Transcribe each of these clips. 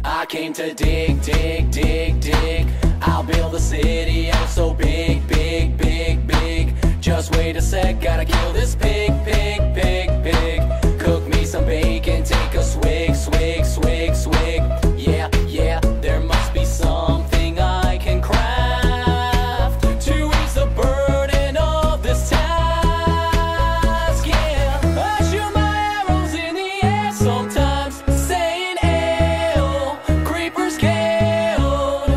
I came to dig, dig, dig, dig. I'll build a city oh so big, big, big, big. Just wait a sec, gotta kill this pig, pig, pig, pig. Cook me some bacon, take a swig, swig, swig, swig. Yeah, yeah, there must be something I can craft to ease the burden of this task. Yeah, I shoot my arrows in the air sometimes, saying ayo, creepers killed.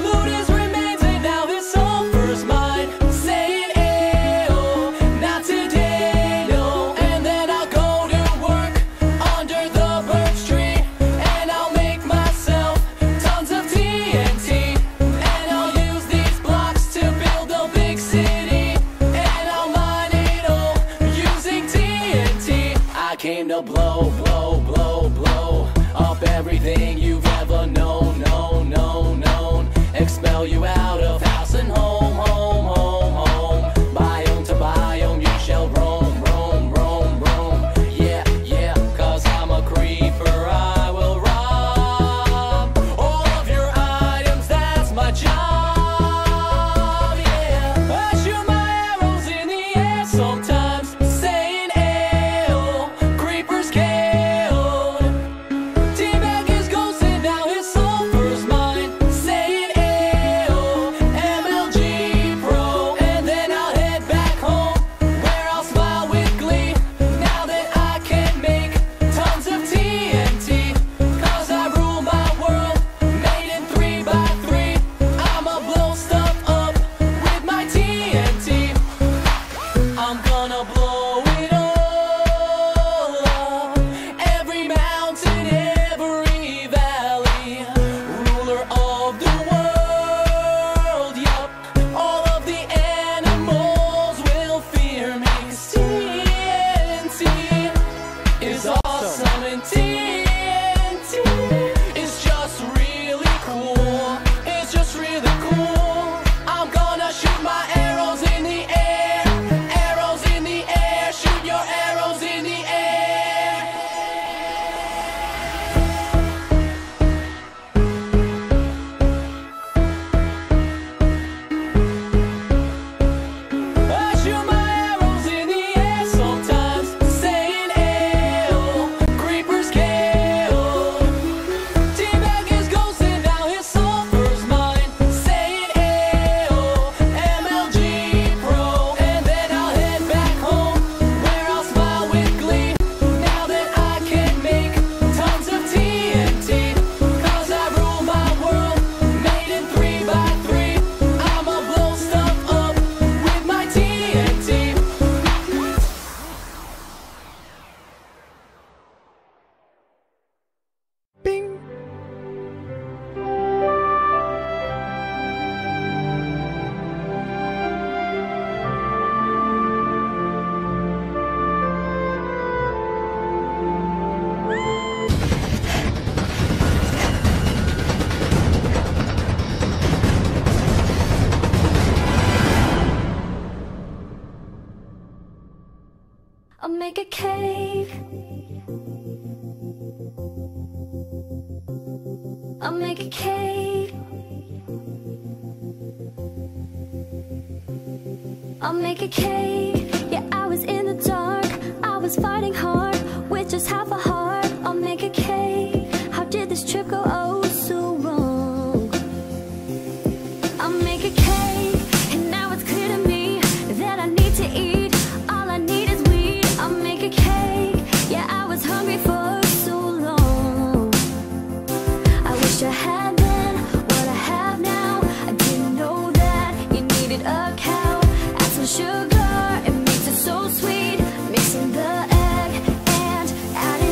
Loot his remains and now his sulfur's mine, saying ayo, not today, no. And then I'll go to work under the birch tree, and I'll make myself tons of TNT, and I'll use these blocks to build a big city, and I'll mine it all using TNT. I came to blow, blow, blow, blow up everything you've ever known, known, known, known. Expel you out of house and home, home, home, home. Biome to biome you shall roam, roam, roam, roam. Yeah, yeah, cause I'm a creeper, I will rob all of your items, that's my job. Yeah, I shoot my arrows in the air sometimes, saying ayo, creepers killed. Teabag is ghost and now his sulfur's mine, saying ayo, MLG Pro. And then I'll head back home, where I'll smile with glee, now that I can make tons of TNT. Cause I rule my world, made in 3x3. I'ma blow stuff up with my TNT. I'm gonna blow it all up, every mountain, every valley. Ruler of the world, yup. All of the animals will fear me, 'cause TNT is awesome and TNT is just really cool. It's just really cool. I'm gonna shoot my arrows in the air, arrows in the air, shoot your arrows in the air. I shoot my arrows in the air sometimes, saying ayo, creepers killed. Teabag is ghost and now his sulfur's mine, saying ayo, MLG Pro. And then I'll head back home, where I'll smile with glee, now that I can make tons of TNT. Cause I rule my world, made in 3x3. I'ma blow stuff up with my TNT. Bing. I'll make a cave. I'll make a cave. I'll make a cave. Yeah, I was in the dark. I was fighting hard with just half a heart. I'll make a cave. How did this trip go oh so wrong? I'll make a cave, and now it's clear to me that I need to eat. All I need is weed. I'll make a cave. Yeah, I was hungry for so long. I wish I had been what I have now. I didn't know that you needed a cow. Add some sugar, it makes it so sweet. Mixing the egg and adding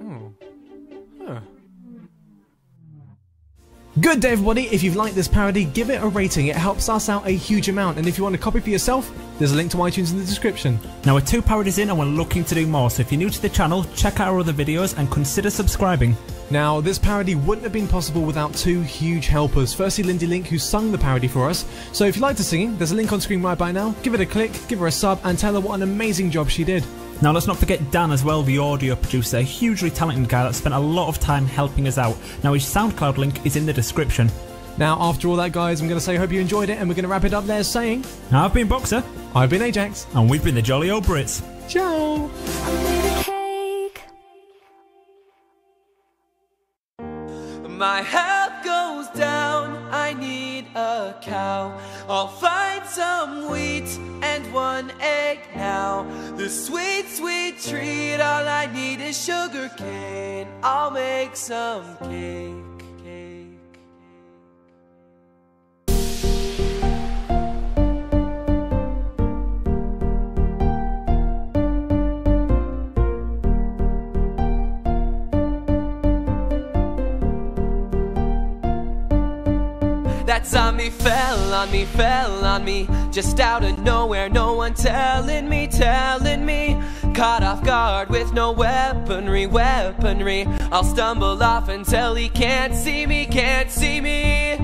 Oh. Huh. Good day, everybody. If you've liked this parody, give it a rating. It helps us out a huge amount. And if you want to copy for yourself, there's a link to iTunes in the description. Now we're 2 parodies in and we're looking to do more, so if you're new to the channel, check out our other videos and consider subscribing. Now, this parody wouldn't have been possible without 2 huge helpers. Firstly, Lindy Link, who sung the parody for us. So if you like her singing, there's a link on screen right by now. Give it a click, give her a sub, and tell her what an amazing job she did. Now let's not forget Dan as well, the audio producer, a hugely talented guy that spent a lot of time helping us out. Now his SoundCloud link is in the description. Now, after all that, guys, I'm going to say I hope you enjoyed it, and we're going to wrap it up there saying... I've been Boxer. I've been Ajax. And we've been the Jolly Old Brits. Ciao! I made a cake. My health goes down, I need a cow. I'll find some wheat and 1 egg now. The sweet, sweet treat, all I need is sugar cane. I'll make some cake. That zombie fell on me, just out of nowhere, no one telling me. Caught off guard with no weaponry. I'll stumble off until he can't see me.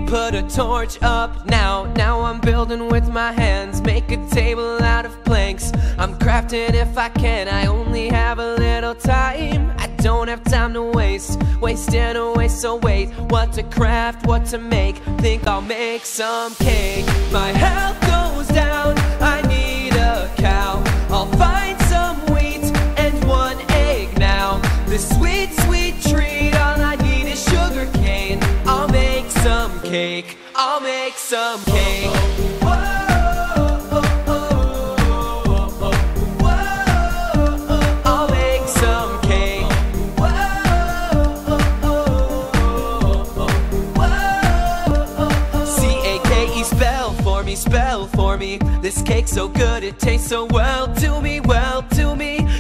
Put a torch up now I'm building with my hands. Make a table out of planks. I'm crafting if I can, I only have a little time. I don't have time to wasting away, so wait. What to craft, what to make, think I'll make some cake. My health goes down, I need a cow. I'll find some wheat and 1 egg now. This sweet, sweet treat, all I need is sugar cane. I'll make some cake, I'll make some cake. Spell for me. This cake's so good, it tastes so well to me.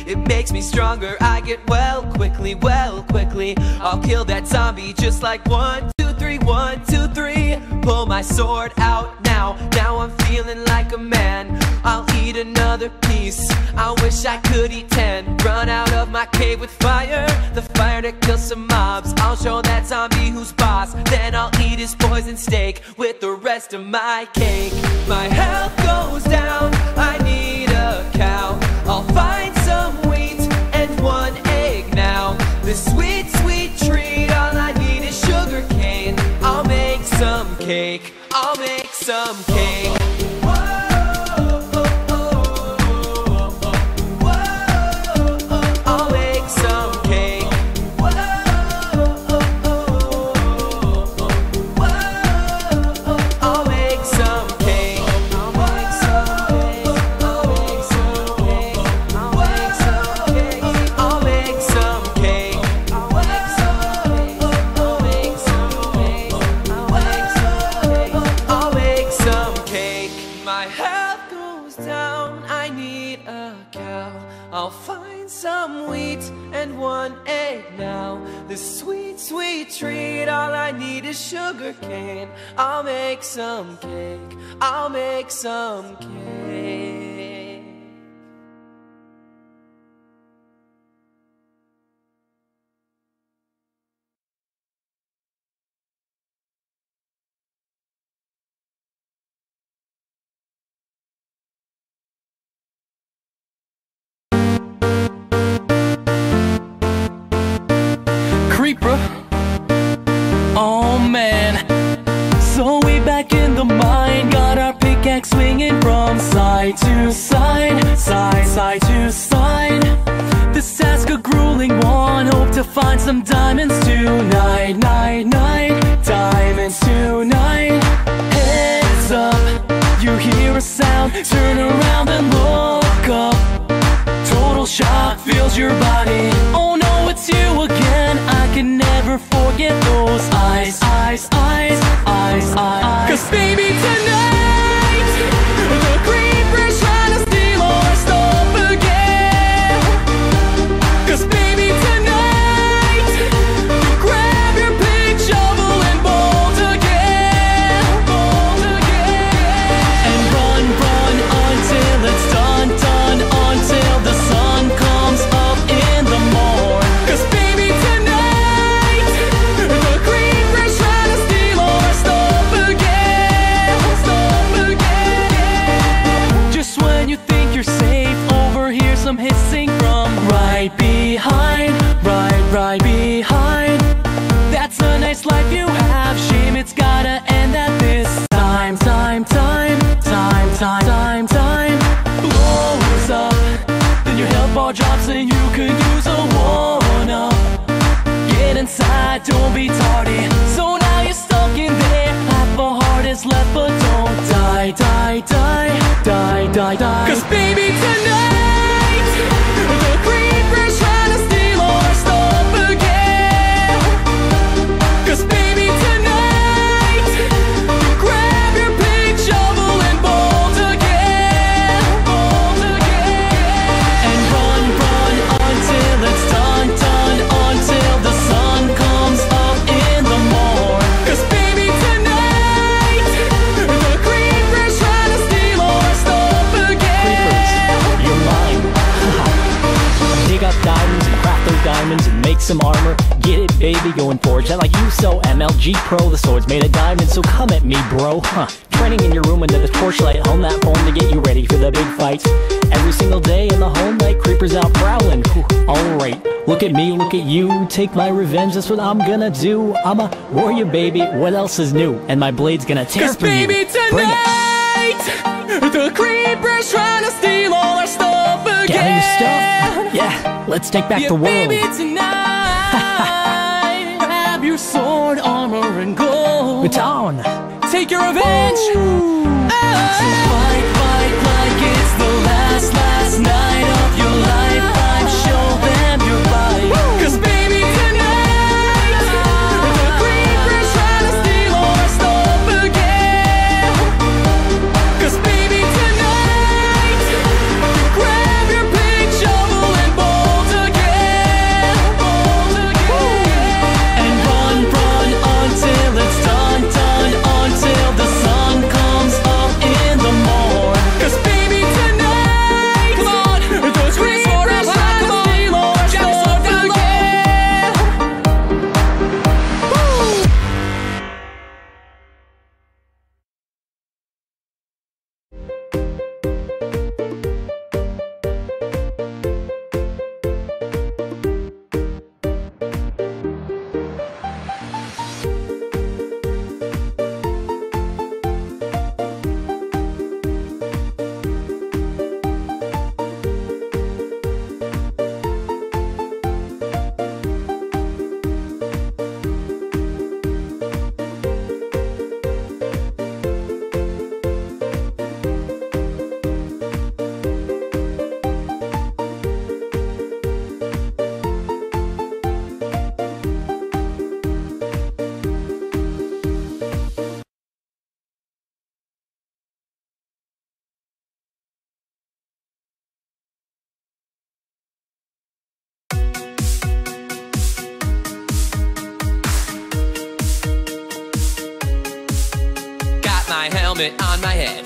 It makes me stronger, I get well quickly. I'll kill that zombie just like 1, 2, 3, 1, 2, 3. Pull my sword out now I'm feeling like a man. I'll eat another piece, I wish I could eat 10. Run out of my cave with fire, the fire to kill some mobs. I'll show that zombie who's boss, then I'll eat his poison steak with the rest of my cake. My health goes down, I need a cow. I'll find some wheat and 1 egg now. This sweet, sweet treat, all I need is sugar cane. I'll make some cake, I'll make some cake. I'll find some wheat and 1 egg now. This sweet, sweet treat, all I need is sugar cane. I'll make some cake, I'll make some cake. Oh man, so we back in the mine, got our pickaxe swinging from side to side, side to side. This task a grueling one, hope to find some diamonds tonight, diamonds tonight. Heads up, you hear a sound, turn around and look up. Total shock fills your body, oh no, it's you again. I can never forget those eyes. 'Cause baby tonight, the creeper's trying to steal our stuff again. 'Cause baby tonight, inside, don't be tardy. So now you're stuck in there. Half a heart is left, but don't die, die, die, die, die, die. 'Cause baby, tonight the creeper's trying to steal our stuff again. 'Cause baby, tonight grab your big shovel and bolt again, bolt again. And run, run until it's done, done, until the sun comes up in the morn. 'Cause baby, tonight the creeper's trying to steal our stuff again. Creepers, you're mine. Dig up diamonds and craft those diamonds and make some armor. Get it, baby, going forge that like you so MLG Pro. The sword's made of diamonds, so come at me, bro. Training in your room under the torchlight, hone that phone to get you ready for the big fight. Every single day in the home light, creepers out prowling. Alright, look at me, look at you. Take my revenge, that's what I'm gonna do. I'm a warrior, baby, what else is new? And my blade's gonna tear through you. 'Cause baby, tonight the creeper's trying to steal all our stuff again. Gather your stuff? Yeah, let's take back the world. Baby, tonight grab your sword, armor, and gold. Baton, take your revenge. So fight, fight like it's the last, last night of your lifetime. Show them your body. 'Cause baby, tonight the creeper's trying to steal our stuff again. 'Cause baby, tonight grab your big shovel and bolt again, bolt again. And run, run until it's done, done, until the sun comes up in the morn. 'Cause baby, tonight, come on, the creeper's trying to steal our stuff again. Woo! Got my helmet on my head,